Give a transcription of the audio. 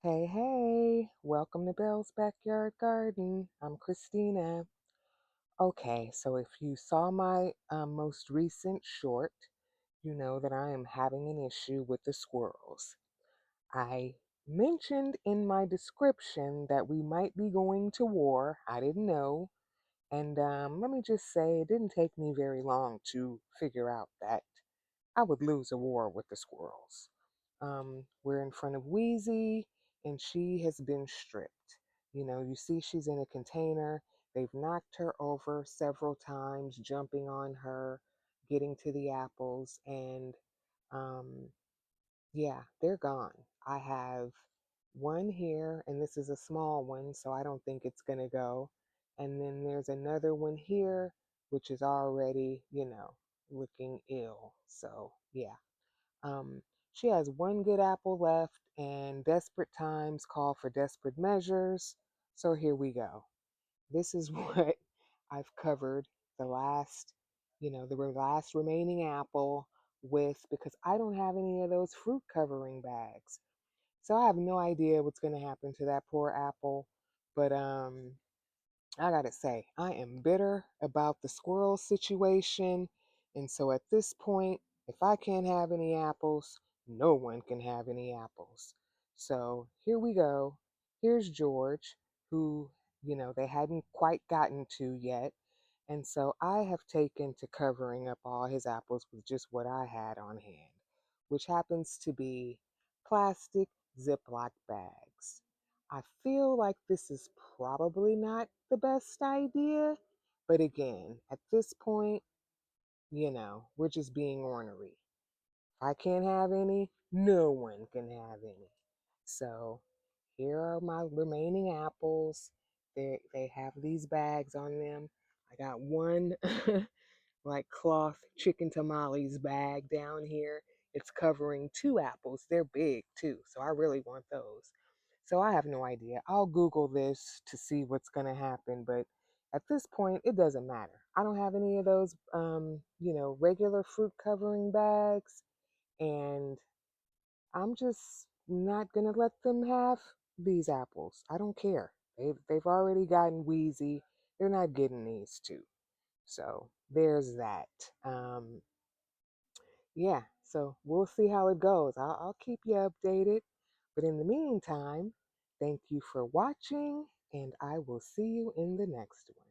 Hey, hey, welcome to Bell's Backyard Garden. I'm Christina. Okay, so if you saw my most recent short, you know that I am having an issue with the squirrels. I mentioned in my description that we might be going to war. I didn't know. And let me just say, it didn't take me very long to figure out that I would lose a war with the squirrels. We're in front of Wheezy, and she has been stripped. You see she's in a container. They've knocked her over several times, jumping on her, getting to the apples, and um, yeah, they're gone. I have one here, and this is a small one, so I don't think it's going to go. And then there's another one here, which is already, looking ill. So, yeah. Um, she has one good apple left, and desperate times call for desperate measures. So, here we go. This is what I've covered the last, the last remaining apple with because I don't have any of those fruit covering bags. So I have no idea what's going to happen to that poor apple. But I gotta say, I am bitter about the squirrel situation. And so at this point, if I can't have any apples, no one can have any apples. So here we go. Here's George, who, they hadn't quite gotten to yet. And so I have taken to covering up all his apples with just what I had on hand, which happens to be plastic Ziploc bags. I feel like this is probably not the best idea, but again, at this point, we're just being ornery. If I can't have any, no one can have any. So here are my remaining apples. They have these bags on them. I got one like cloth chicken tamales bag down here. It's covering two apples. They're big too, so I really want those. So I have no idea. I'll Google this to see what's going to happen, but at this point, it doesn't matter. I don't have any of those, regular fruit covering bags, and I'm just not going to let them have these apples. I don't care. They've already gotten wheezy. They're not getting these two. So there's that. Yeah, so we'll see how it goes. I'll keep you updated. But in the meantime, thank you for watching, and I will see you in the next one.